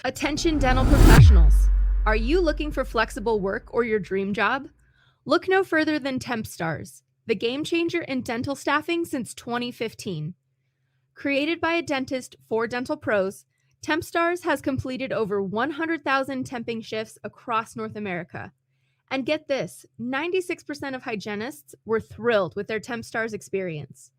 Attention dental professionals. Are you looking for flexible work or your dream job? Look no further than TempStars, the game changer in dental staffing since 2015. Created by a dentist for dental pros, TempStars has completed over 100,000 temping shifts across North America. And get this, 96% of hygienists were thrilled with their TempStars experience.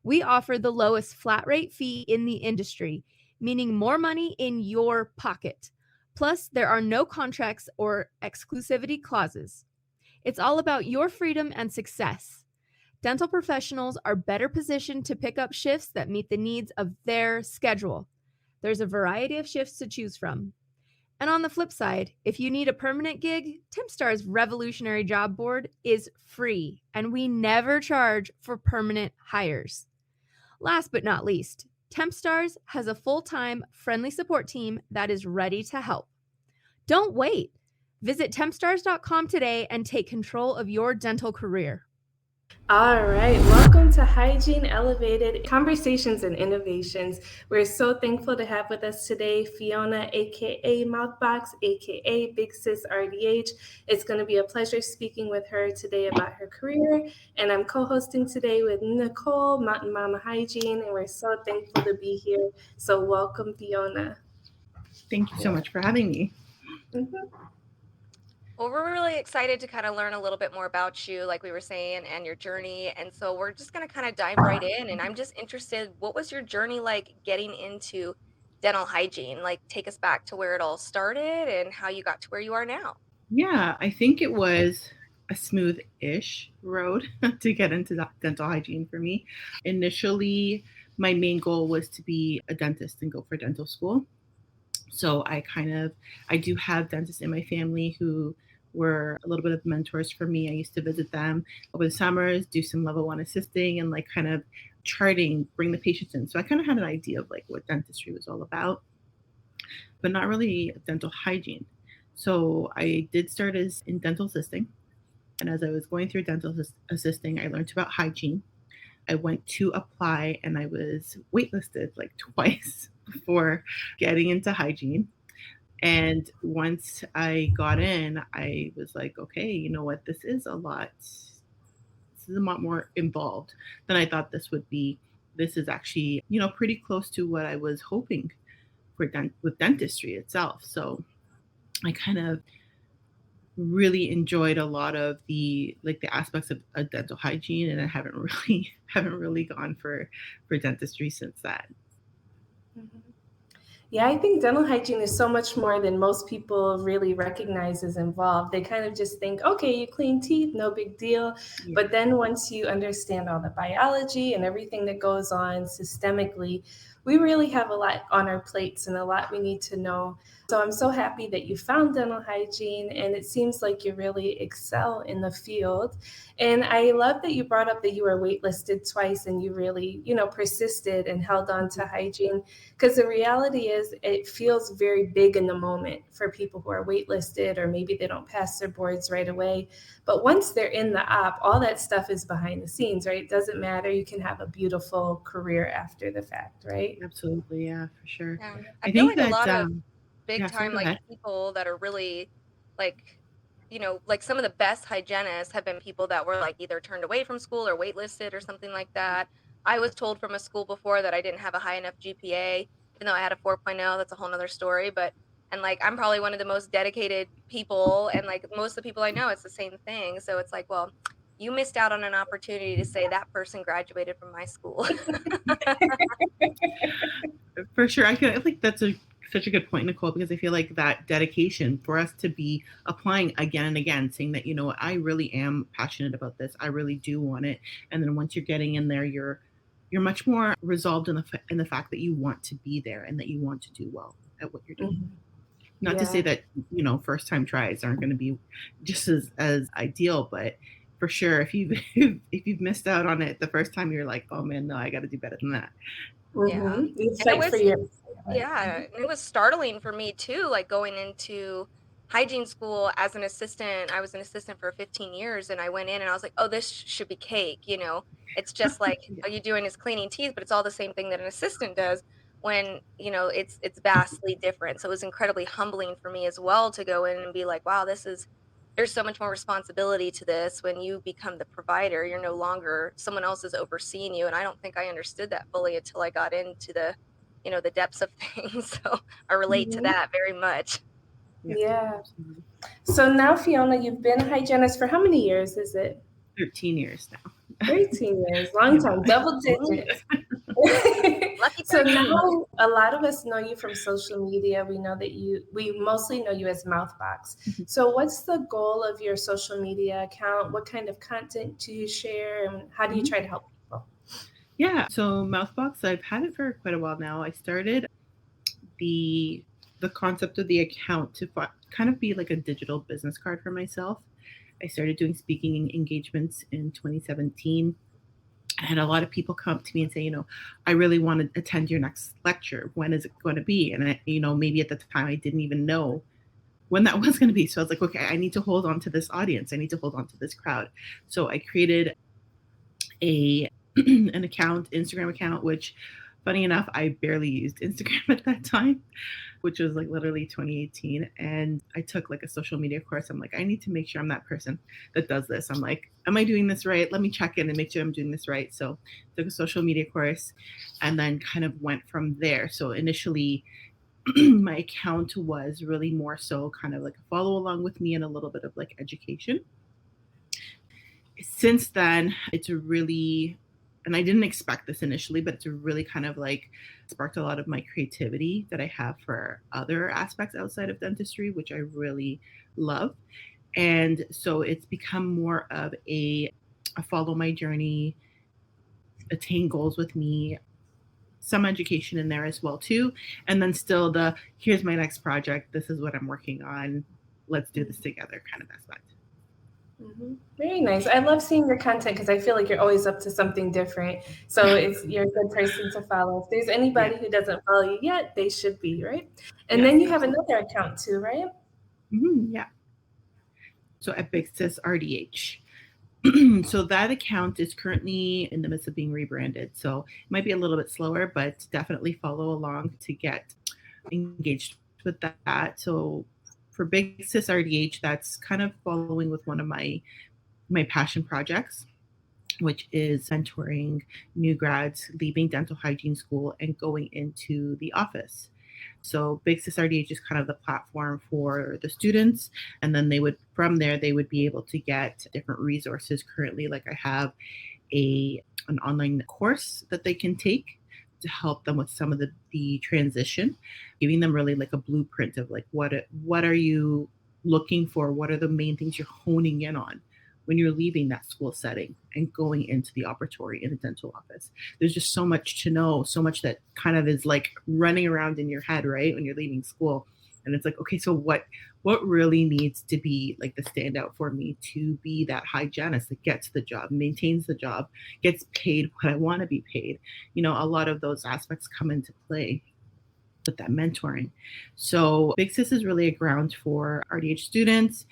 We offer the lowest flat rate fee in the industry, meaning more money in your pocket. Plus, there are no contracts or exclusivity clauses. It's all about your freedom and success. Dental professionals are better positioned to pick up shifts that meet the needs of their schedule. There's a variety of shifts to choose from. And on the flip side, if you need a permanent gig, TempStar's revolutionary job board is free, and we never charge for permanent hires. Last but not least, TempStars has a full-time, friendly support team that is ready to help. Don't wait. Visit tempstars.com today and take control of your dental career. All right, welcome to Hygiene Elevated Conversations and Innovations. We're so thankful to have with us today Fiona, aka Mouthbox, aka Big Sis RDH. It's going to be a pleasure speaking with her today about her career. And I'm co-hosting today with Nicole, Mountain Mama Hygiene, and we're so thankful to be here. So welcome, Fiona. Thank you so much for having me. Mm-hmm. Well, we're really excited to kind of learn a little bit more about you, like we were saying, and your journey. And so we're just going to kind of dive right in. And I'm just interested, what was your journey like getting into dental hygiene? Like, take us back to where it all started and how you got to where you are now. Yeah, I think it was a smooth-ish road to get into dental hygiene for me. Initially, my main goal was to be a dentist and go for dental school. So I do have dentists in my family who were a little bit of mentors for me. I used to visit them over the summers, do some level 1 assisting and like kind of charting, bring the patients in. So I kind of had an idea of like what dentistry was all about, but not really dental hygiene. So I did start as in dental assisting. And as I was going through dental assisting, I learned about hygiene. I went to apply and I was waitlisted like twice before getting into hygiene. And once I got in, I was like, okay, you know what? This is a lot more involved than I thought this would be. This is actually, pretty close to what I was hoping for with dentistry itself. So I kind of really enjoyed a lot of the aspects of dental hygiene, and I haven't really gone for dentistry since that. Mm-hmm. Yeah, I think dental hygiene is so much more than most people really recognize is involved. They kind of just think, okay, you clean teeth, no big deal. Yeah. But then once you understand all the biology and everything that goes on systemically, we really have a lot on our plates and a lot we need to know. So I'm so happy that you found dental hygiene, and it seems like you really excel in the field. And I love that you brought up that you were waitlisted twice and you really, persisted and held on to hygiene, because the reality is it feels very big in the moment for people who are waitlisted, or maybe they don't pass their boards right away. But once they're in the op, all that stuff is behind the scenes, right? It doesn't matter. You can have a beautiful career after the fact, right? Absolutely. Yeah, for sure. Yeah. I feel like a lot of big time people that are really like, like some of the best hygienists have been people that were like either turned away from school or waitlisted or something like that. I was told from a school before that I didn't have a high enough GPA, even though I had a 4.0. That's a whole nother story. And like, I'm probably one of the most dedicated people, and like most of the people I know, it's the same thing. So it's like, well, you missed out on an opportunity to say that person graduated from my school. For sure. I think that's such a good point, Nicole, because I feel like that dedication for us to be applying again and again, saying that, I really am passionate about this. I really do want it. And then once you're getting in there, you're much more resolved in the fact that you want to be there and that you want to do well at what you're doing. Mm-hmm. Not to say that, first time tries aren't going to be just as ideal, but for sure, if you've missed out on it the first time, you're like, oh man, no, I got to do better than that. Mm-hmm. Yeah, it was startling for me too, like going into hygiene school as an assistant. I was an assistant for 15 years, and I went in and I was like, oh, this should be cake. It's just like all you're doing is cleaning teeth, but it's all the same thing that an assistant does. when, you know, it's vastly different. So it was incredibly humbling for me as well to go in and be like, wow, there's so much more responsibility to this. When you become the provider, you're no longer, someone else is overseeing you. And I don't think I understood that fully until I got into the, you know, the depths of things. So I relate to that very much. Yeah. So now, Fiona, you've been a hygienist for how many years is it? 13 years now. 13 years, long time, double digits. So now a lot of us know you from social media. We know that we mostly know you as Mouthbox. So what's the goal of your social media account? What kind of content do you share, and how do you try to help people? Yeah, so Mouthbox, I've had it for quite a while now. I started the concept of the account to kind of be like a digital business card for myself. I started doing speaking engagements in 2017. I had a lot of people come up to me and say, you know, I really want to attend your next lecture. When is it going to be? And I, you know, maybe at the time I didn't even know when that was going to be. So I was like, okay, I need to hold on to this audience. I need to hold on to this crowd. So I created an account, Instagram account, which, funny enough, I barely used Instagram at that time, which was like literally 2018. And I took like a social media course. I'm like, I need to make sure I'm that person that does this. I'm like, am I doing this right? Let me check in and make sure I'm doing this right. So I took a social media course and then kind of went from there. So initially, my account was really more so kind of like a follow along with me and a little bit of like education. Since then, it's really, and I didn't expect this initially, but it's really kind of like sparked a lot of my creativity that I have for other aspects outside of dentistry, which I really love. And so it's become more of a follow my journey, attain goals with me, some education in there as well too. And then still here's my next project. This is what I'm working on. Let's do this together kind of aspect. Mm-hmm. Very nice. I love seeing your content because I feel like you're always up to something different. So you're a good person to follow. If there's anybody who doesn't follow you yet, they should be, right? And then you have another account too, right? Yeah. So at Big Sis RDH. So that account is currently in the midst of being rebranded. So it might be a little bit slower, but definitely follow along to get engaged with that. So for Big Sis RDH, that's kind of following with one of my passion projects, which is mentoring new grads leaving dental hygiene school and going into the office. So Big Sis RDH is kind of the platform for the students. And then from there, they would be able to get different resources. Currently, like I have an online course that they can take to help them with some of the transition, giving them really like a blueprint of like, what are you looking for? What are the main things you're honing in on when you're leaving that school setting and going into the operatory in a dental office? There's just so much to know, so much that kind of is like running around in your head, right? When you're leaving school. And it's like, okay, so what really needs to be like the standout for me to be that hygienist that gets the job, maintains the job, gets paid what I want to be paid? You know, a lot of those aspects come into play with that mentoring. So Big Sis is really a ground for RDH students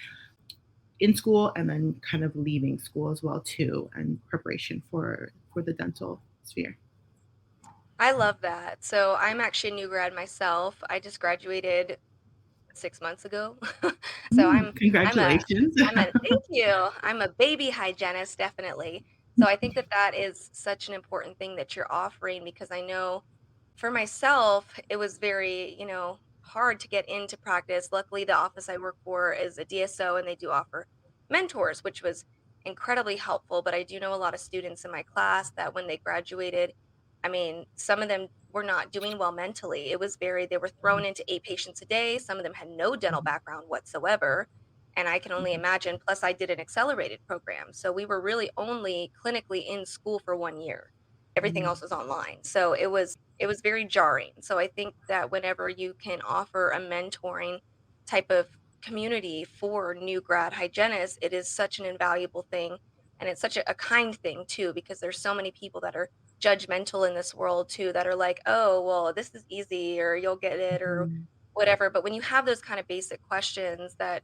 in school and then kind of leaving school as well too, and preparation for the dental sphere. I love that. So I'm actually a new grad myself. I just graduated 6 months ago. So Congratulations. Thank you. I'm a baby hygienist, definitely. So I think that is such an important thing that you're offering, because I know for myself, it was very, you know, hard to get into practice. Luckily, the office I work for is a DSO and they do offer mentors, which was incredibly helpful. But I do know a lot of students in my class that when they graduated, I mean, some of them were not doing well mentally. They were thrown into 8 patients a day. Some of them had no dental background whatsoever. And I can only imagine, plus I did an accelerated program. So we were really only clinically in school for 1 year. Everything else was online. So it was very jarring. So I think that whenever you can offer a mentoring type of community for new grad hygienists, it is such an invaluable thing. And it's such a kind thing too, because there's so many people that are judgmental in this world too, that are like, oh, well, this is easy, or you'll get it, or whatever. But when you have those kind of basic questions that,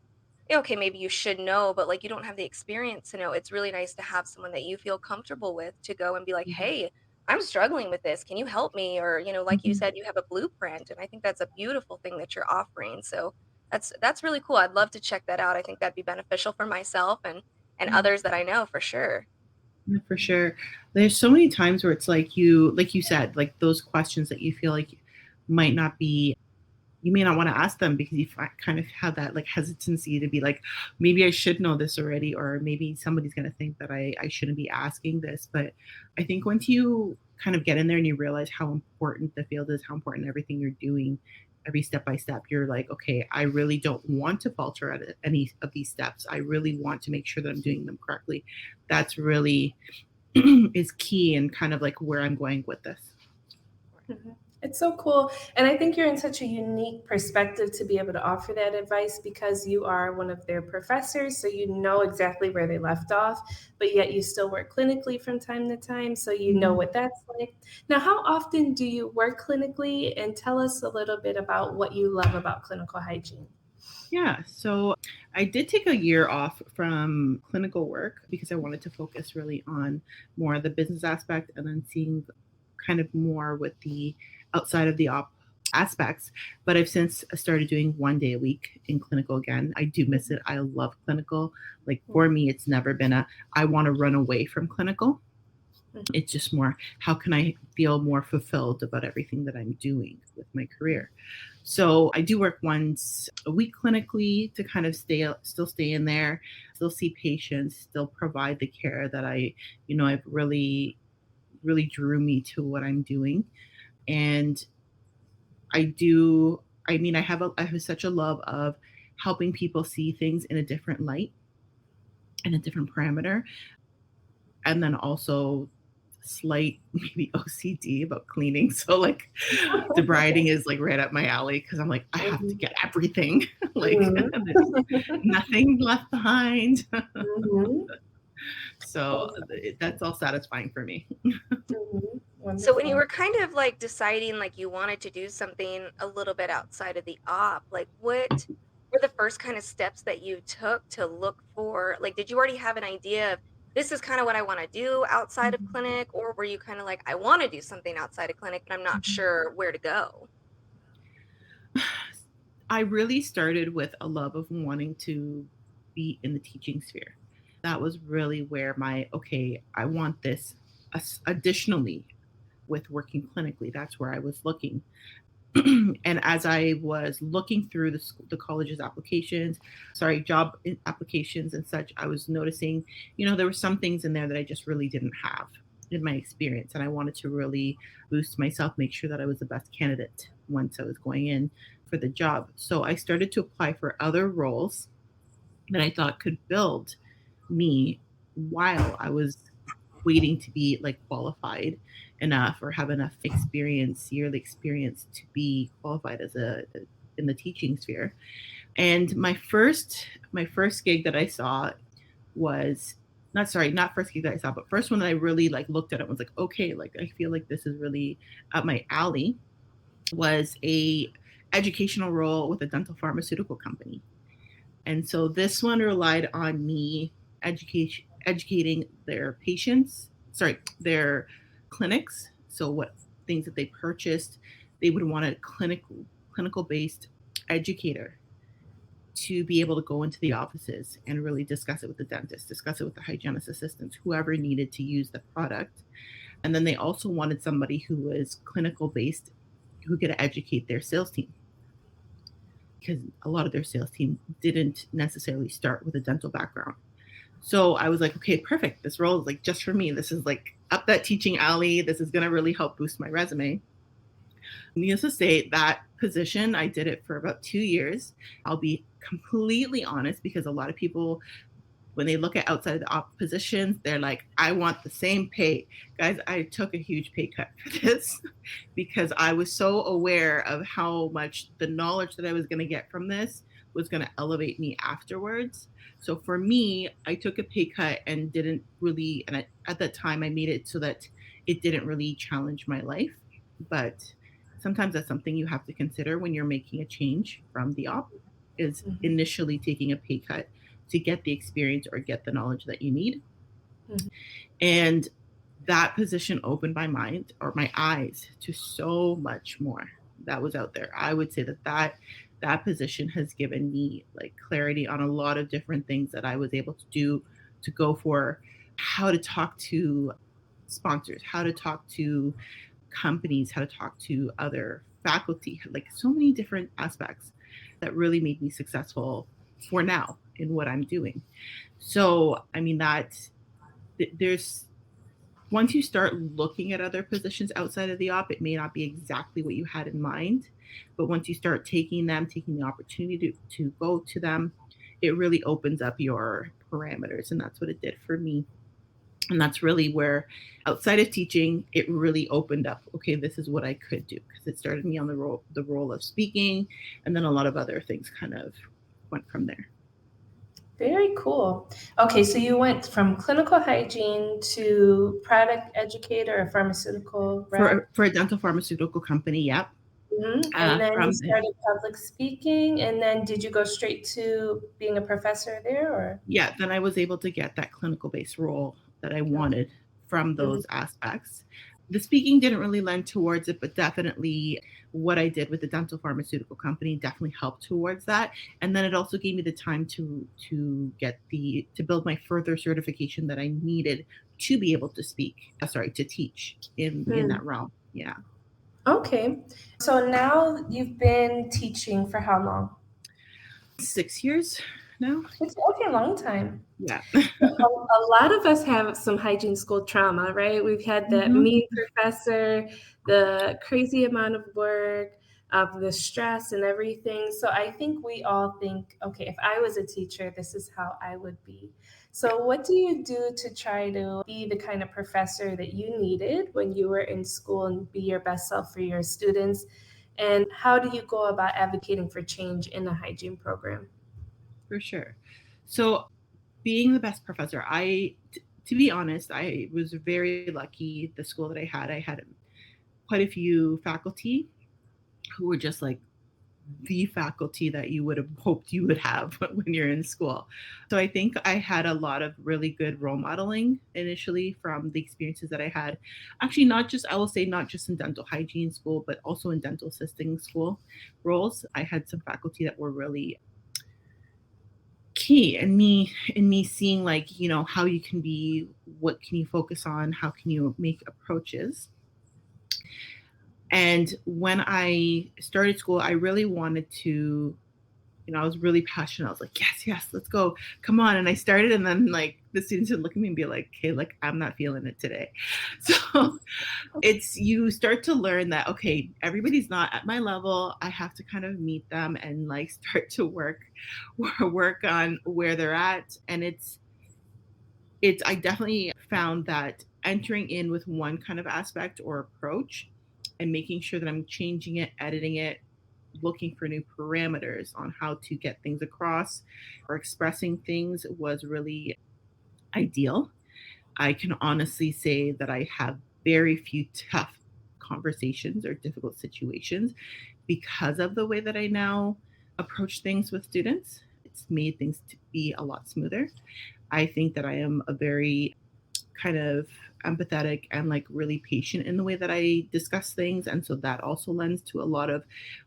okay, maybe you should know, but like you don't have the experience to know, it's really nice to have someone that you feel comfortable with to go and be like, hey, I'm struggling with this. Can you help me? Or, like you said, you have a blueprint. And I think that's a beautiful thing that you're offering. So that's really cool. I'd love to check that out. I think that'd be beneficial for myself and others that I know for sure. Yeah, for sure. There's so many times where it's like you said, like those questions that you feel like might not be, you may not want to ask them because you kind of have that like hesitancy to be like, maybe I should know this already, or maybe somebody's going to think that I shouldn't be asking this. But I think once you kind of get in there and you realize how important the field is, how important everything you're doing, every step by step, you're like, okay, I really don't want to falter at any of these steps. I really want to make sure that I'm doing them correctly. That's really is key and kind of like where I'm going with this. Mm-hmm. It's so cool. And I think you're in such a unique perspective to be able to offer that advice because you are one of their professors. So you know exactly where they left off, but yet you still work clinically from time to time. So you know what that's like. Now, how often do you work clinically? And tell us a little bit about what you love about clinical hygiene. Yeah, so I did take a year off from clinical work because I wanted to focus really on more of the business aspect and then seeing kind of more with the outside of the op aspects. But I've since started doing 1 day a week in clinical again. I do miss it. I love clinical. Like for me, it's never been I want to run away from clinical. It's just more, how can I feel more fulfilled about everything that I'm doing with my career? So I do work once a week clinically to kind of still stay in there, still see patients, still provide the care that I've really drew me to what I'm doing. And I have such a love of helping people see things in a different light, in a different parameter. And then also slight maybe OCD about cleaning. So like debriding is like right up my alley because I'm like, I have to get everything, like nothing left behind. So that's all satisfying for me. So when you were kind of like deciding like you wanted to do something a little bit outside of the op, like what were the first kind of steps that you took to look for, like, did you already have an idea of this is kind of what I want to do outside of clinic, or were you kind of like, I want to do something outside of clinic, but I'm not sure where to go? I really started with a love of wanting to be in the teaching sphere. That was really where I want this additionally with working clinically. That's where I was looking. And as I was looking through the college's job applications and such, I was noticing, there were some things in there that I just really didn't have in my experience. And I wanted to really boost myself, make sure that I was the best candidate once I was going in for the job. So I started to apply for other roles that I thought could build me while I was waiting to be like qualified enough or have enough yearly experience to be qualified in the teaching sphere. And my first gig that I saw was not first gig that I saw, but first one that I really like looked at it and was like, okay, like I feel like this is really up my alley, was a educational role with a dental pharmaceutical company. And so this one relied on me educating their clinics. So what things that they purchased, they would want a clinical based educator to be able to go into the offices and really discuss it with the dentist, discuss it with the hygienist assistants, whoever needed to use the product. And then they also wanted somebody who was clinical based, who could educate their sales team, because a lot of their sales team didn't necessarily start with a dental background. So I was like, okay, perfect. This role is like just for me. This is like up that teaching alley. This is going to really help boost my resume. Needless to say, that position, I did it for about 2 years. I'll be completely honest, because a lot of people, when they look at outside of the op positions, they're like, I want the same pay. Guys, I took a huge pay cut for this because I was so aware of how much the knowledge that I was going to get from this was going to elevate me afterwards. So for me, I took a pay cut and didn't really, and at that time I made it so that it didn't really challenge my life. But sometimes that's something you have to consider when you're making a change from the op, is initially taking a pay cut to get the experience or get the knowledge that you need. And that position opened my mind or my eyes to so much more that was out there. I would say that position has given me like clarity on a lot of different things that I was able to do, to go for, how to talk to sponsors, how to talk to companies, how to talk to other faculty, like so many different aspects that really made me successful for now in what I'm doing. So, I mean, there's, once you start looking at other positions outside of the op, it may not be exactly what you had in mind. But once you start taking the opportunity to go to them, it really opens up your parameters. And that's what it did for me. And that's really where, outside of teaching, it really opened up, okay, this is what I could do. Because it started me on the role of speaking. And then a lot of other things kind of went from there. Very cool. Okay, so you went from clinical hygiene to product educator or pharmaceutical rep? For a dental pharmaceutical company, yep. Mm-hmm. And then you started public speaking, and then did you go straight to being a professor there, or? Yeah, then I was able to get that clinical-based role that I wanted from those aspects. The speaking didn't really lend towards it, but definitely what I did with the dental pharmaceutical company definitely helped towards that. And then it also gave me the time to build my further certification that I needed to be able to to teach in that realm. Yeah. Okay. So now you've been teaching for how long? 6 years now. It's a long time. Yeah. A lot of us have some hygiene school trauma, right? We've had that mean professor, the crazy amount of work, the stress and everything. So I think we all think, okay, if I was a teacher, this is how I would be. So what do you do to try to be the kind of professor that you needed when you were in school and be your best self for your students? And how do you go about advocating for change in a hygiene program? For sure. So being the best professor, to be honest, I was very lucky. The school that I had quite a few faculty who were just like the faculty that you would have hoped you would have when you're in school. So I think I had a lot of really good role modeling initially from the experiences that I had. Actually, not just in dental hygiene school, but also in dental assisting school roles. I had some faculty that were really key in me seeing, like, you know, how you can be, what can you focus on, how can you make approaches. And when I started school, I really wanted to, you know, I was really passionate. I was like, yes, let's go, come on. And I started, and then like the students would look at me and be like, okay, like I'm not feeling it today. So you start to learn that, okay, everybody's not at my level. I have to kind of meet them and like start to work on where they're at. And I definitely found that entering in with one kind of aspect or approach and making sure that I'm changing it, editing it, looking for new parameters on how to get things across or expressing things was really ideal. I can honestly say that I have very few tough conversations or difficult situations because of the way that I now approach things with students. It's made things to be a lot smoother. I think that I am a very kind of empathetic and like really patient in the way that I discuss things. And so that also lends to a lot of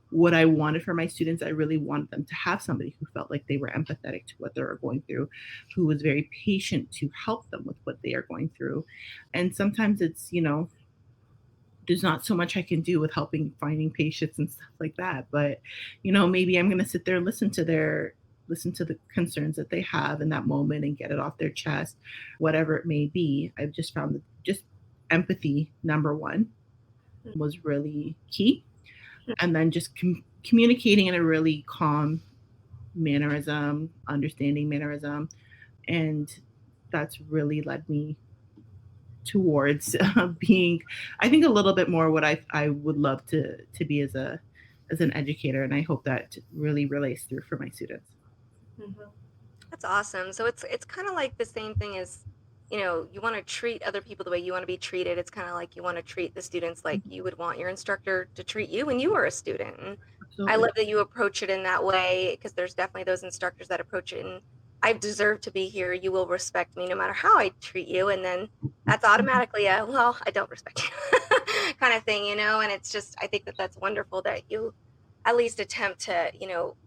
what I wanted for my students. I really wanted them to have somebody who felt like they were empathetic to what they were going through, who was very patient to help them with what they are going through. And sometimes it's, you know, there's not so much I can do with finding patients and stuff like that. But, you know, maybe I'm going to sit there and listen to the concerns that they have in that moment and get it off their chest, whatever it may be. I've just found that just empathy, number one, was really key. And then just communicating in a really calm mannerism, understanding mannerism. And that's really led me towards being, I think, a little bit more what I would love to be as an educator. And I hope that really relates through for my students. Mm-hmm. That's awesome. So it's kind of like the same thing as, you know, you want to treat other people the way you want to be treated. It's kind of like you want to treat the students like you would want your instructor to treat you when you were a student. And I love that you approach it in that way, because there's definitely those instructors that approach it in I deserve to be here. You will respect me no matter how I treat you. And then that's automatically well, I don't respect you kind of thing, and it's just, I think that that's wonderful that you at least attempt to,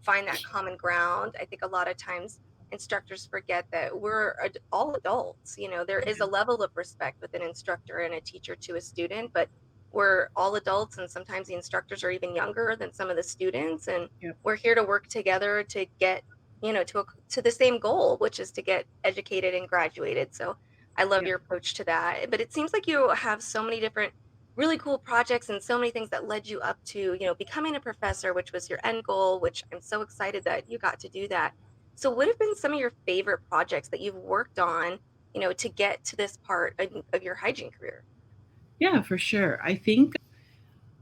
find that common ground. I think a lot of times instructors forget that we're all adults. There is a level of respect with an instructor and a teacher to a student, but we're all adults, and sometimes the instructors are even younger than some of the students, and we're here to work together to get to the same goal, which is to get educated and graduated. So I love your approach to that. But it seems like you have so many different really cool projects and so many things that led you up to becoming a professor, which was your end goal, which I'm so excited that you got to do that. So what have been some of your favorite projects that you've worked on to get to this part of your hygiene career? Yeah, for sure. I think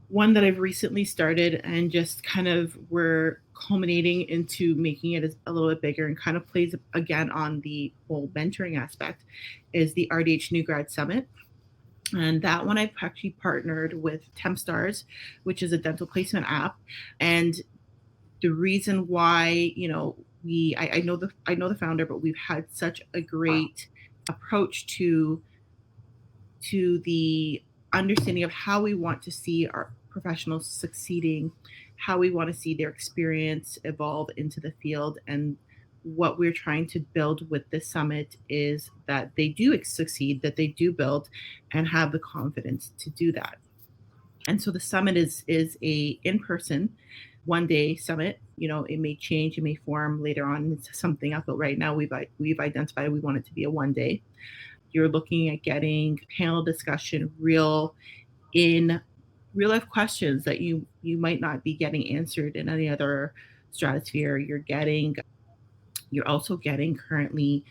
one that I've recently started and just kind of we're culminating into making it a little bit bigger and kind of plays again on the whole mentoring aspect is the RDH New Grad Summit. And that one I've actually partnered with Tempstars, which is a dental placement app. And the reason why, I know the founder, but we've had such a great approach to the understanding of how we want to see our professionals succeeding, how we want to see their experience evolve into the field. And what we're trying to build with this summit is that they do succeed, that they do build and have the confidence to do that. And so the summit is a in-person one-day summit. It may change, it may form later on into something else, but right now we've identified we want it to be a one-day. You're looking at getting panel discussion, real life questions that you might not be getting answered in any other stratosphere. You're also getting currently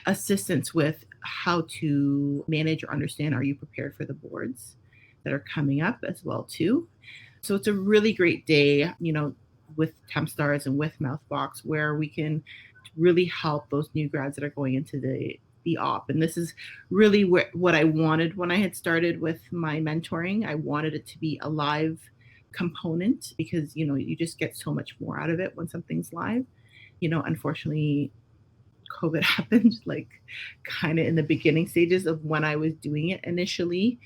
assistance with how to manage or understand, are you prepared for the boards that are coming up as well too. So it's a really great day, with Tempstars and with Mouthbox, where we can really help those new grads that are going into the op. And this is really what I wanted when I had started with my mentoring. I wanted it to be a live component because, you just get so much more out of it when something's live. Unfortunately, COVID happened like kind of in the beginning stages of when I was doing it initially.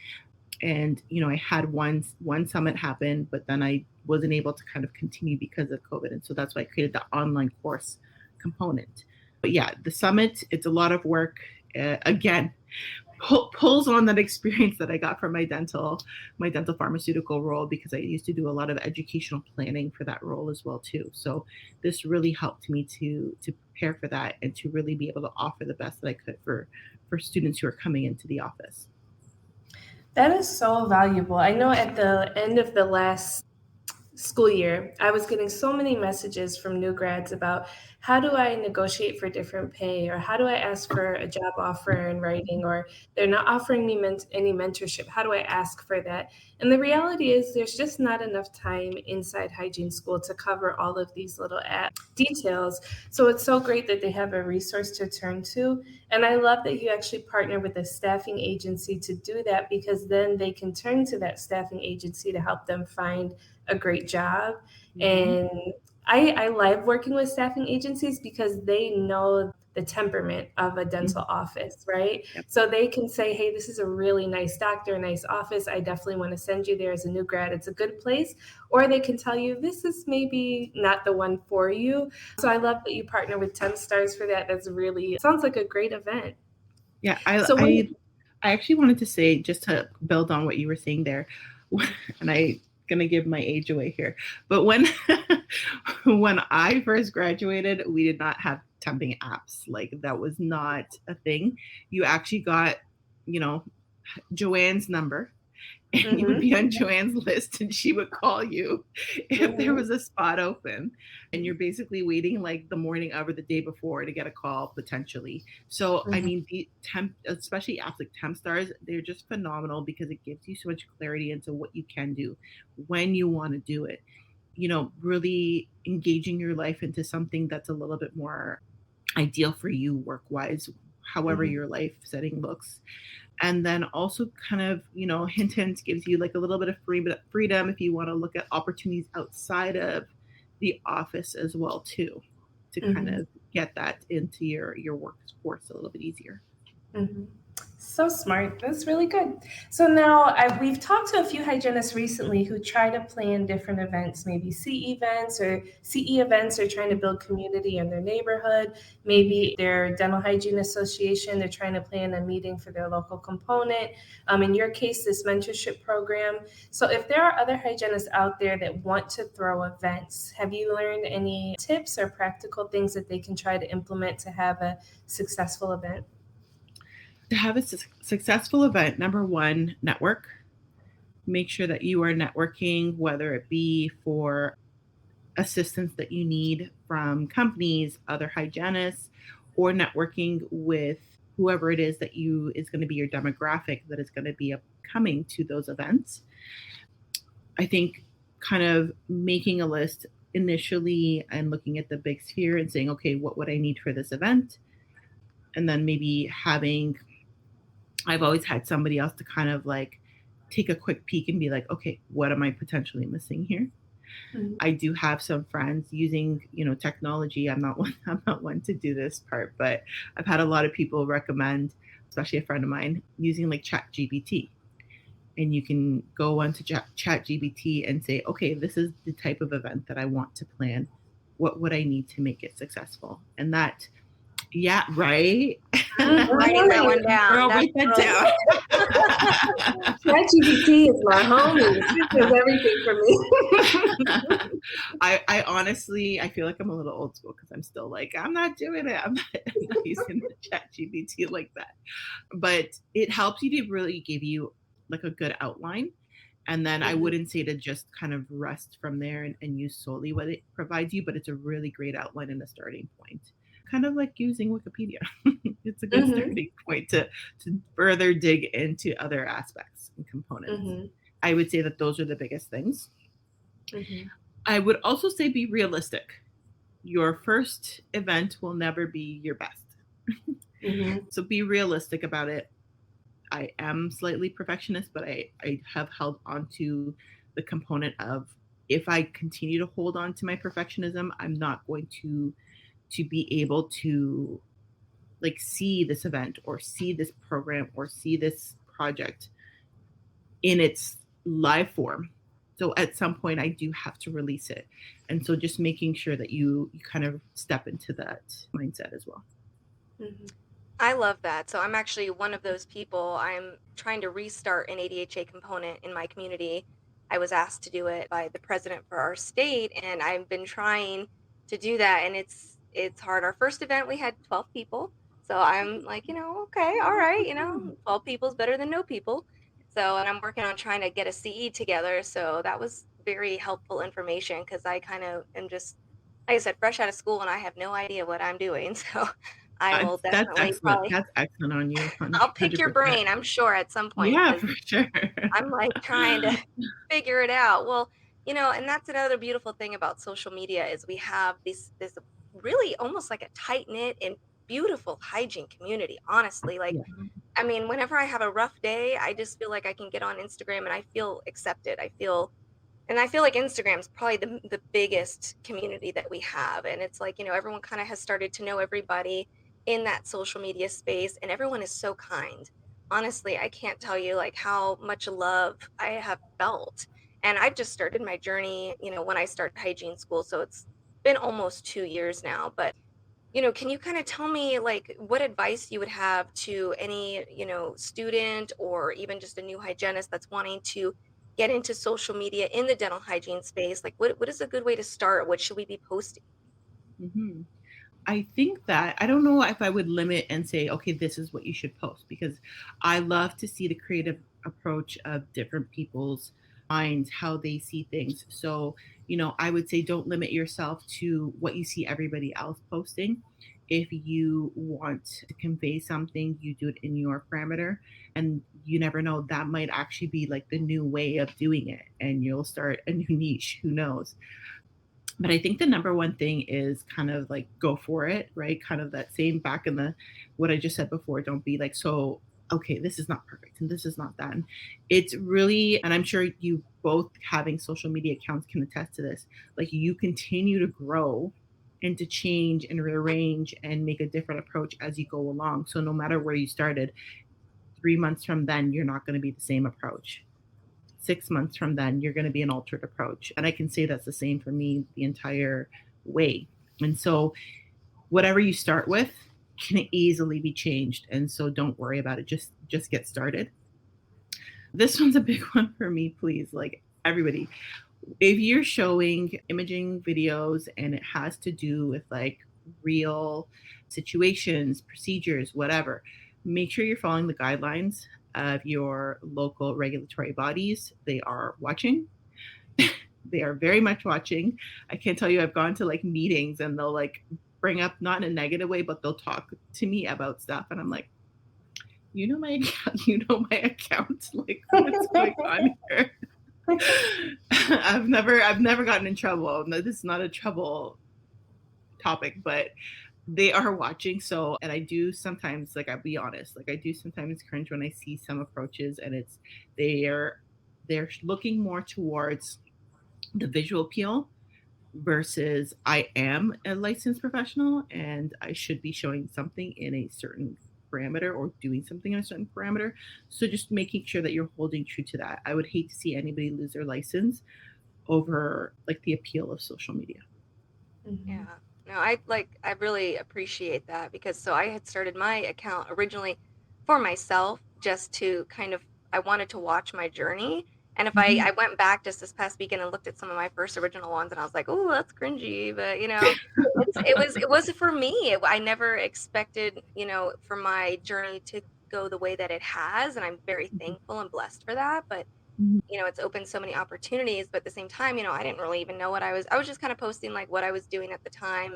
And, I had one summit happen, but then I wasn't able to kind of continue because of COVID. And so that's why I created the online course component. But yeah, the summit, it's a lot of work. Again, pulls on that experience that I got from my dental pharmaceutical role, because I used to do a lot of educational planning for that role as well too. So this really helped me to prepare for that and to really be able to offer the best that I could for students who are coming into the office. That is so valuable. I know at the end of the last school year, I was getting so many messages from new grads about how do I negotiate for different pay, or how do I ask for a job offer in writing, or they're not offering me any mentorship. How do I ask for that? And the reality is there's just not enough time inside hygiene school to cover all of these little details. So it's so great that they have a resource to turn to. And I love that you actually partner with a staffing agency to do that, because then they can turn to that staffing agency to help them find a great job. Mm-hmm. And I love working with staffing agencies because they know the temperament of a dental office, right? Yep. So they can say, hey, this is a really nice doctor, a nice office. I definitely want to send you there as a new grad. It's a good place. Or they can tell you, this is maybe not the one for you. So I love that you partner with Tempstars for that. That's really, sounds like a great event. Yeah, I actually wanted to say, just to build on what you were saying there, and I gonna give my age away here, but when I first graduated, we did not have temping apps. Like, that was not a thing. You actually got, Joanne's number, and you would be on Joanne's list, and she would call you if there was a spot open, and you're basically waiting like the morning of or the day before to get a call potentially. So I mean, the especially apps like Tempstars, they're just phenomenal because it gives you so much clarity into what you can do when you want to do it. Really engaging your life into something that's a little bit more ideal for you work-wise, however your life setting looks. And then also kind of, hint gives you like a little bit of freedom if you want to look at opportunities outside of the office as well too, to kind of get that into your workforce a little bit easier. Mm-hmm. So smart. That's really good. So now we've talked to a few hygienists recently who try to plan different events, maybe CE events or trying to build community in their neighborhood. Maybe their dental hygiene association, they're trying to plan a meeting for their local component. In your case, this mentorship program. So if there are other hygienists out there that want to throw events, have you learned any tips or practical things that they can try to implement to have a successful event? To have a successful event, number one, network. Make sure that you are networking, whether it be for assistance that you need from companies, other hygienists, or networking with whoever it is that is going to be your demographic that is going to be coming to those events. I think kind of making a list initially and looking at the big sphere and saying, okay, what would I need for this event? And then maybe I've always had somebody else to kind of like take a quick peek and be like, okay, what am I potentially missing here? Mm-hmm. I do have some friends using, technology. I'm not one to do this part, but I've had a lot of people recommend, especially a friend of mine, using like ChatGPT. And you can go onto ChatGPT and say, okay, this is the type of event that I want to plan. What would I need to make it successful? And that, yeah, right. Writing that one down. Write that down. ChatGPT is my homie. It does everything for me. I honestly, I feel like I'm a little old school because I'm still like, I'm not doing it. I'm not using the ChatGPT like that. But it helps you to really give you like a good outline. And then I wouldn't say to just kind of rest from there and use solely what it provides you, but it's a really great outline and a starting point. Kind of like using Wikipedia. It's a good starting point to further dig into other aspects and components. I would say that those are the biggest things. I would also say be realistic. Your first event will never be your best. So be realistic about it. I am slightly perfectionist, but I have held on to the component of if I continue to hold on to my perfectionism, I'm not going to be able to like see this event or see this program or see this project in its live form. So at some point I do have to release it. And so just making sure that you kind of step into that mindset as well. I love that. So I'm actually one of those people. I'm trying to restart an ADHA component in my community. I was asked to do it by the president for our state, and I've been trying to do that, and it's hard. Our first event, we had 12 people. So I'm like, okay, all right, 12 people is better than no people. So, and I'm working on trying to get a CE together. So that was very helpful information because I kind of am just, like I said, fresh out of school and I have no idea what I'm doing. So I will definitely That's excellent on you. 100%. I'll pick your brain, I'm sure, at some point. Yeah, for sure. I'm like trying to figure it out. Well, and that's another beautiful thing about social media is we have this really almost like a tight-knit and beautiful hygiene community, honestly. Like, I mean, whenever I have a rough day, I just feel like I can get on Instagram and I feel accepted. I feel like Instagram's probably the biggest community that we have. And it's like, everyone kind of has started to know everybody in that social media space, and everyone is so kind. Honestly, I can't tell you like how much love I have felt. And I've just started my journey, when I started hygiene school. So it's been almost 2 years now. But, can you kind of tell me like what advice you would have to any, student or even just a new hygienist that's wanting to get into social media in the dental hygiene space? Like what is a good way to start? What should we be posting? I think that I don't know if I would limit and say, okay, this is what you should post, because I love to see the creative approach of different people's minds, how they see things. So, I would say don't limit yourself to what you see everybody else posting. If you want to convey something, you do it in your parameter, and you never know, that might actually be like the new way of doing it, and you'll start a new niche, who knows. But I think the number one thing is kind of like go for it, right? Kind of that same back in what I just said before. Don't be like, so, okay, this is not perfect and this is not that. And it's really, and I'm sure you both having social media accounts can attest to this, like you continue to grow and to change and rearrange and make a different approach as you go along. So no matter where you started, 3 months from then, you're not going to be the same approach. 6 months from then, you're going to be an altered approach. And I can say that's the same for me the entire way. And so whatever you start with can easily be changed. And so don't worry about it. Just get started. This one's a big one for me, please. Like everybody, if you're showing imaging videos and it has to do with like real situations, procedures, whatever, make sure you're following the guidelines of your local regulatory bodies. They are watching. They are very much watching. I can't tell you, I've gone to like meetings and they'll like bring up, not in a negative way, but they'll talk to me about stuff. And I'm like, you know my account, like what's going on here? I've never gotten in trouble. No, this is not a trouble topic, but they are watching. So, and I do sometimes, like, I'll be honest, like I do sometimes cringe when I see some approaches and they're looking more towards the visual appeal versus I am a licensed professional and I should be showing something in a certain parameter or doing something in a certain parameter. So just making sure that you're holding true to that. I would hate to see anybody lose their license over like the appeal of social media. Yeah. No, I really appreciate that because so I had started my account originally for myself just to kind of, I wanted to watch my journey. And if I went back just this past weekend and looked at some of my first original ones and I was like, oh, that's cringy. But, you know, it was for me. I never expected, you know, for my journey to go the way that it has. And I'm very thankful and blessed for that. But, you know, it's opened so many opportunities. But at the same time, you know, I didn't really even know what I was just kind of posting like what I was doing at the time.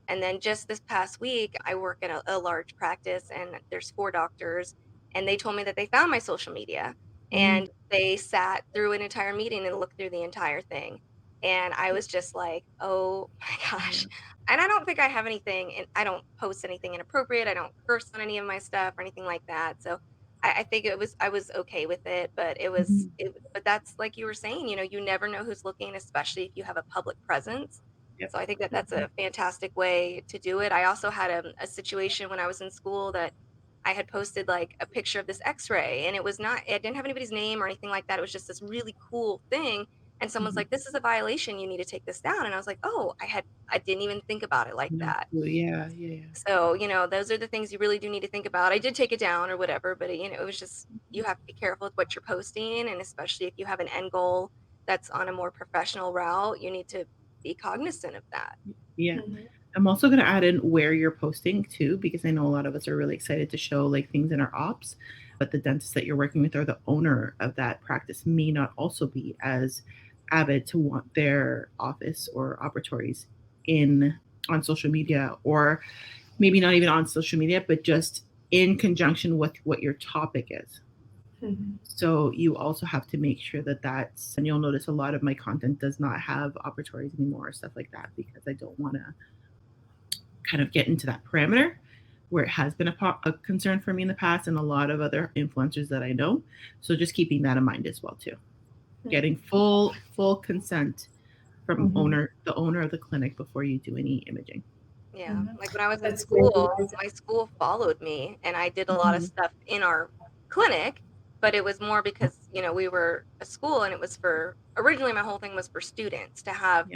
And then just this past week, I work in a large practice and there's 4 doctors and they told me that they found my social media. And they sat through an entire meeting and looked through the entire thing. And I was just like, oh my gosh. And I don't think I have anything, and I don't post anything inappropriate. I don't curse on any of my stuff or anything like that. So I think I was okay with it, but but that's like you were saying, you know, you never know who's looking, especially if you have a public presence. Yep. So I think that that's a fantastic way to do it. I also had a situation when I was in school that I had posted like a picture of this x-ray and it didn't have anybody's name or anything like that. It was just this really cool thing. And someone's like, this is a violation. You need to take this down. And I was like, oh, I didn't even think about it like that. Yeah. So, you know, those are the things you really do need to think about. I did take it down or whatever, but you know, it was just, you have to be careful with what you're posting. And especially if you have an end goal that's on a more professional route, you need to be cognizant of that. Yeah. I'm also going to add in where you're posting too, because I know a lot of us are really excited to show like things in our ops, but the dentist that you're working with or the owner of that practice may not also be as avid to want their office or operatories on social media, or maybe not even on social media, but just in conjunction with what your topic is. So you also have to make sure that's, and you'll notice a lot of my content does not have operatories anymore or stuff like that, because I don't want to kind of get into that parameter where it has been a concern for me in the past and a lot of other influencers that I know. So just keeping that in mind as well too. Getting full consent from the owner of the clinic before you do any imaging. Yeah. Like when I was in school, my school followed me and I did a lot of stuff in our clinic, but it was more because, you know, we were a school and it was originally my whole thing was for students to have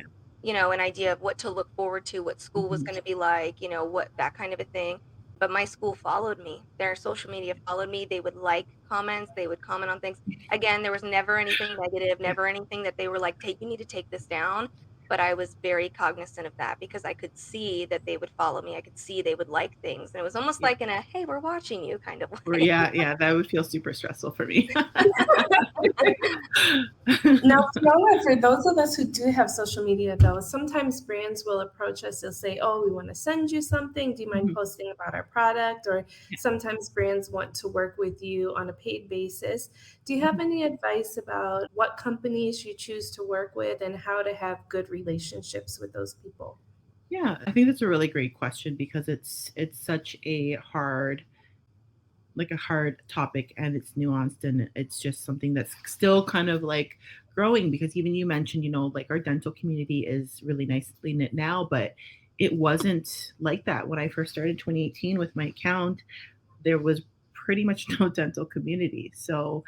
you know, an idea of what to look forward to, what school was going to be like, you know, what that kind of a thing. But my school followed me. Their social media followed me. They would like comments. They would comment on things. Again, there was never anything negative, never anything that they were like, you need to take this down. But I was very cognizant of that because I could see that they would follow me. I could see they would like things. And it was almost like in a, hey, we're watching you kind of way. Yeah, that would feel super stressful for me. Now, Fiona, for those of us who do have social media, though, sometimes brands will approach us. They'll say, oh, we want to send you something. Do you mind posting about our product? Or sometimes brands want to work with you on a paid basis. Do you have any advice about what companies you choose to work with and how to have good relationships with those people? Yeah, I think that's a really great question because it's such a hard topic and it's nuanced and it's just something that's still kind of like growing because even you mentioned, you know, like our dental community is really nicely knit now, but it wasn't like that. When I first started 2018 with my account, there was pretty much no dental community. So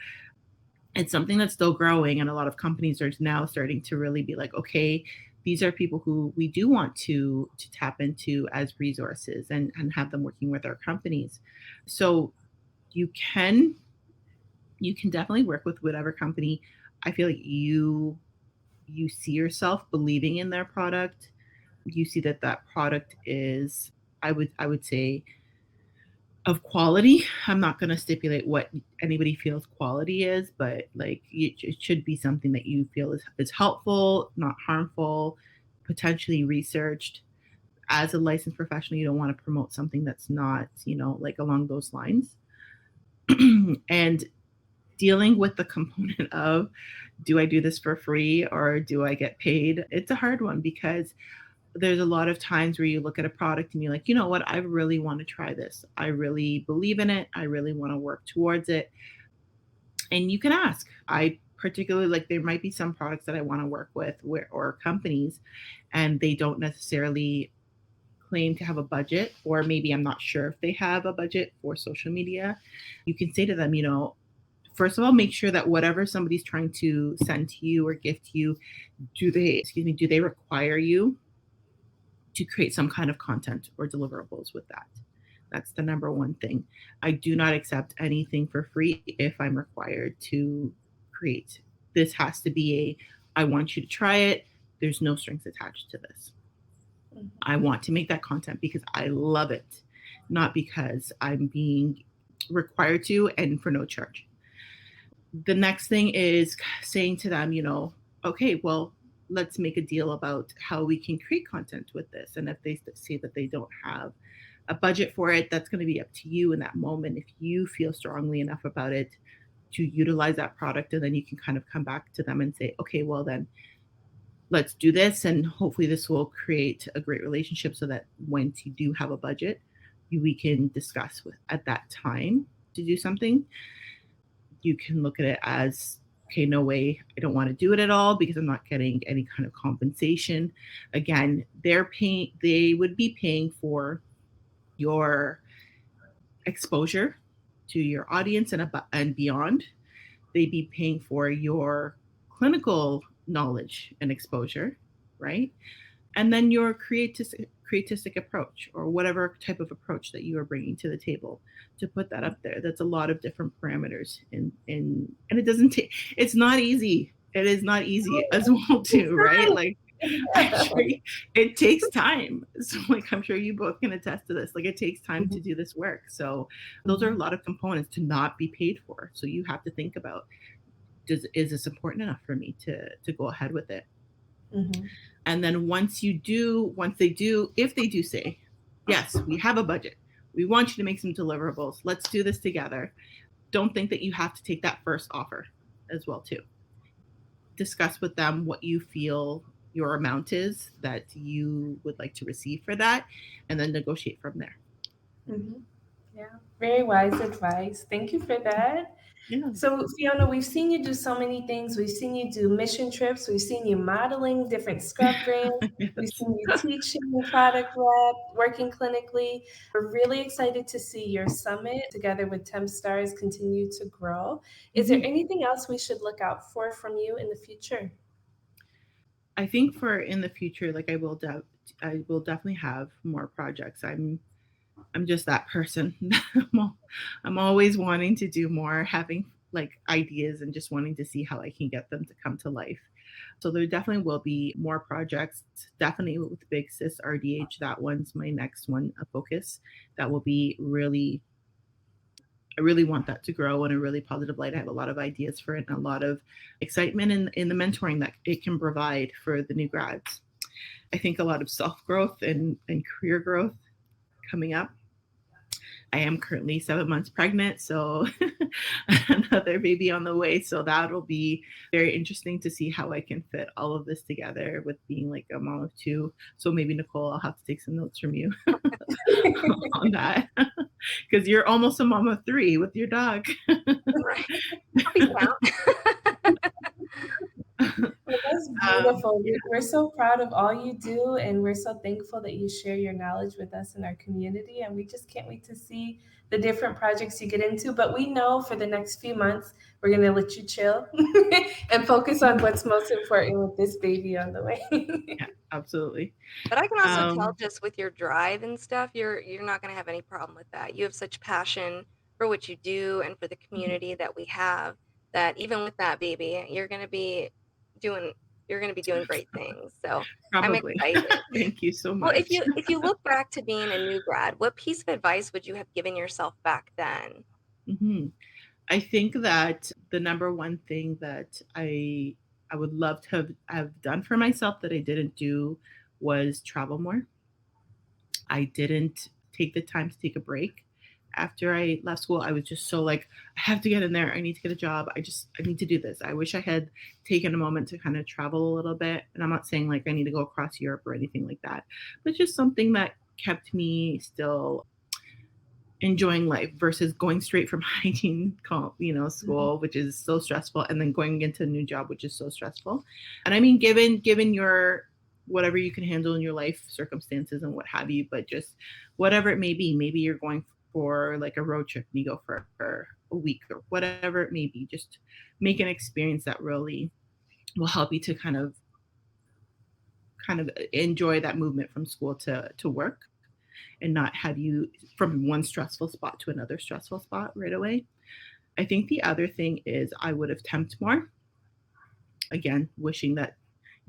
it's something that's still growing, and a lot of companies are now starting to really be like, okay, these are people who we do want to tap into as resources and have them working with our companies. So you can definitely work with whatever company I feel like you see yourself believing in their product. You see that product is, I would say, of quality. I'm not going to stipulate what anybody feels quality is, but like it should be something that you feel is helpful, not harmful, potentially researched. As a licensed professional, you don't want to promote something that's not, like along those lines. And dealing with the component of, do I do this for free or do I get paid? It's a hard one, because there's a lot of times where you look at a product and you're like, you know what, I really want to try this. I really believe in it. I really want to work towards it. And you can ask. I particularly, like, there might be some products that I want to work with or companies, and they don't necessarily claim to have a budget, or maybe I'm not sure if they have a budget for social media. You can say to them, first of all, make sure that whatever somebody's trying to send to you or gift you, do they require you to create some kind of content or deliverables with that? That's the number one thing. I do not accept anything for free if I'm required to create. This has to be I want you to try it. There's no strings attached to this. Mm-hmm. I want to make that content because I love it, not because I'm being required to and for no charge. The next thing is saying to them, okay, well, let's make a deal about how we can create content with this. And if they say that they don't have a budget for it, that's going to be up to you in that moment. If you feel strongly enough about it to utilize that product, and then you can kind of come back to them and say, okay, well then let's do this. And hopefully this will create a great relationship so that once you do have a budget, we can discuss at that time to do something. You can look at it as, okay, no way, I don't want to do it at all because I'm not getting any kind of compensation. Again, they would be paying for your exposure to your audience and beyond. They'd be paying for your clinical knowledge and exposure, right? And then your creatistic approach, or whatever type of approach that you are bringing to the table, to put that up there. That's a lot of different parameters, and it doesn't take. It's not easy. It is not easy as well too, right? Like, actually, it takes time. So, like, I'm sure you both can attest to this. Like, it takes time to do this work. So, those are a lot of components to not be paid for. So, you have to think about: is this important enough for me to go ahead with it? Mm-hmm. And then if they do say, yes, we have a budget, we want you to make some deliverables, let's do this together, don't think that you have to take that first offer as well too. Discuss with them what you feel your amount is that you would like to receive for that, and then negotiate from there. Mm-hmm. Yeah, very wise advice. Thank you for that. Yeah. So, Fiona, we've seen you do so many things. We've seen you do mission trips. We've seen you modeling different scrub brands. Yes. We've seen you teaching product lab, working clinically. We're really excited to see your summit together with Tempstars continue to grow. Is there anything else we should look out for from you in the future? I think for in the future, like I will definitely have more projects. I'm just that person. I'm always wanting to do more, having like ideas and just wanting to see how I can get them to come to life. So there definitely will be more projects, definitely with Big Sis RDH. That one's my next one, a focus. That will be really, I really want that to grow in a really positive light. I have a lot of ideas for it and a lot of excitement in the mentoring that it can provide for the new grads. I think a lot of self-growth and career growth coming up. I am currently 7 months pregnant, so another baby on the way. So that'll be very interesting to see how I can fit all of this together with being like a mom of two. So maybe Nicole, I'll have to take some notes from you on that, because you're almost a mom of three with your dog. Well, Well, that's beautiful. We're so proud of all you do, and we're so thankful that you share your knowledge with us in our community. And we just can't wait to see the different projects you get into. But we know for the next few months, we're going to let you chill and focus on what's most important with this baby on the way. Yeah, absolutely. But I can also tell just with your drive and stuff, you're not going to have any problem with that. You have such passion for what you do and for the community that we have, that even with that baby, you're going to be doing great things. So Probably. I'm excited. Thank you so much. Well, if you look back to being a new grad, what piece of advice would you have given yourself back then? Mm-hmm. I think that the number one thing that I would love to have done for myself that I didn't do was travel more. I didn't take the time to take a break. After I left school, I was just so like, I have to get in there. I need to get a job. I need to do this. I wish I had taken a moment to kind of travel a little bit. And I'm not saying like I need to go across Europe or anything like that, but just something that kept me still enjoying life versus going straight from hygiene, school, which is so stressful, and then going into a new job, which is so stressful. And I mean, given your whatever you can handle in your life circumstances and what have you, but just whatever it may be, maybe you're going for like a road trip and you go for a week or whatever it may be, just make an experience that really will help you to kind of enjoy that movement from school to work, and not have you from one stressful spot to another stressful spot right away. I think the other thing is I would have temped more. Again, wishing that,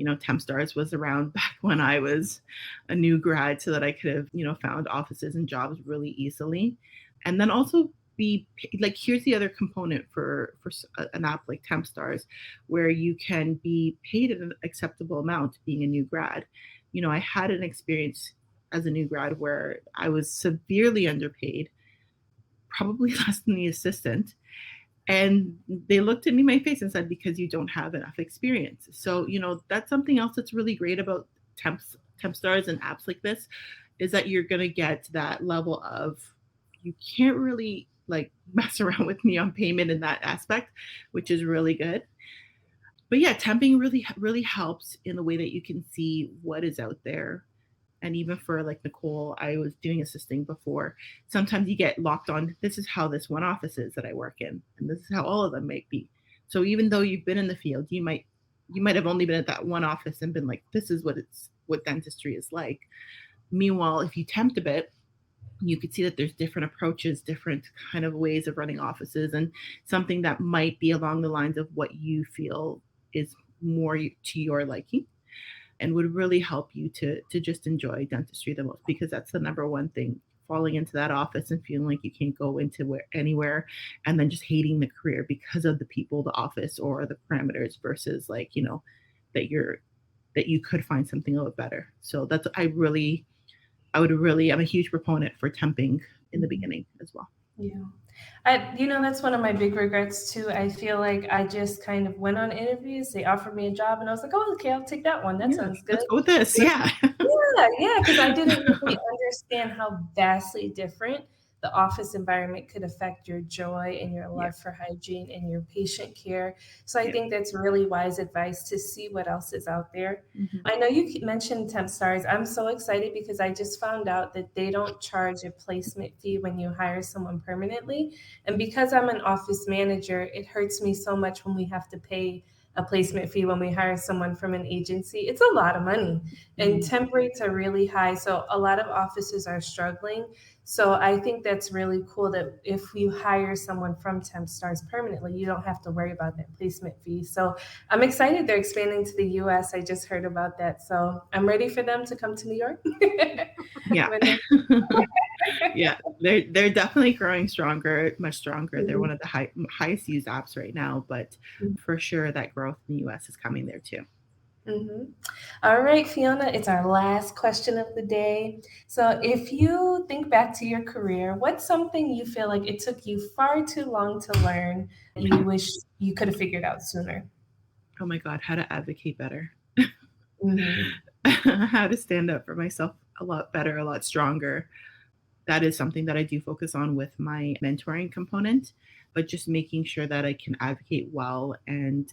TempStars was around back when I was a new grad so that I could have, found offices and jobs really easily. And then also be like, here's the other component for an app like TempStars, where you can be paid an acceptable amount being a new grad. I had an experience as a new grad where I was severely underpaid, probably less than the assistant. And they looked at me in my face and said, because you don't have enough experience. So, that's something else that's really great about TempStars and apps like this, is that you're going to get that level of, you can't really like mess around with me on payment in that aspect, which is really good. But yeah, temping really, really helps in the way that you can see what is out there. And even for like Nicole, I was doing assisting before. Sometimes you get locked on, this is how this one office is that I work in, and this is how all of them might be. So even though you've been in the field, you might have only been at that one office and been like, this is what dentistry is like. Meanwhile, if you tempt a bit, you could see that there's different approaches, different kind of ways of running offices, and something that might be along the lines of what you feel is more to your liking, and would really help you to just enjoy dentistry the most, because that's the number one thing, falling into that office and feeling like you can't go into anywhere, and then just hating the career because of the people, the office, or the parameters, versus like, that you could find something a little better. So that's, I'm a huge proponent for temping in the beginning as well. Yeah. That's one of my big regrets too. I feel like I just kind of went on interviews. They offered me a job and I was like, oh, okay, I'll take that one. That sounds good. Let's go with this. Yeah. Yeah. Because I didn't really understand how vastly different the office environment could affect your joy and your love for hygiene and your patient care. So I think that's really wise advice, to see what else is out there. Mm-hmm. I know you mentioned TempStars. I'm so excited because I just found out that they don't charge a placement fee when you hire someone permanently. And because I'm an office manager, it hurts me so much when we have to pay a placement fee when we hire someone from an agency. It's a lot of money, and temp rates are really high. So a lot of offices are struggling. So I think that's really cool that if you hire someone from TempStars permanently, you don't have to worry about that placement fee. So I'm excited they're expanding to the US. I just heard about that. So I'm ready for them to come to New York. Yeah. Yeah, they're definitely growing stronger, much stronger. Mm-hmm. They're one of the highest used apps right now, but for sure that growth in the US is coming there too. Mm-hmm. All right, Fiona, it's our last question of the day. So if you think back to your career, what's something you feel like it took you far too long to learn and you wish you could have figured out sooner? Oh my God, how to advocate better. How to stand up for myself a lot better, a lot stronger. That is something that I do focus on with my mentoring component, but just making sure that I can advocate well. And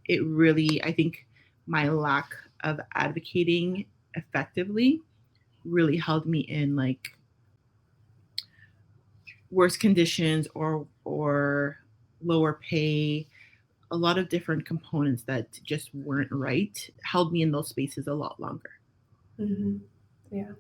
it really, I think my lack of advocating effectively really held me in like worse conditions or lower pay. A lot of different components that just weren't right held me in those spaces a lot longer. Mm-hmm. Yeah.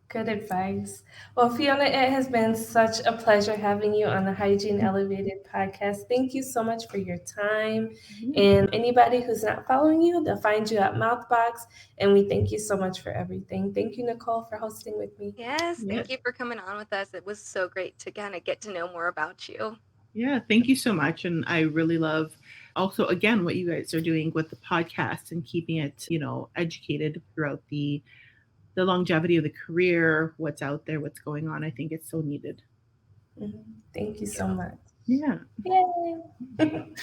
Good advice. Well, Fiona, it has been such a pleasure having you on the Hygiene Elevated podcast. Thank you so much for your time. And anybody who's not following you, they'll find you at Mouthbox. And we thank you so much for everything. Thank you, Nicole, for hosting with me. Yes, thank you for coming on with us. It was so great to kind of get to know more about you. Yeah, thank you so much. And I really love also, again, what you guys are doing with the podcast and keeping it, educated throughout the longevity of the career, what's out there, what's going on. I think it's so needed. Thank you so much. Yeah. Yay.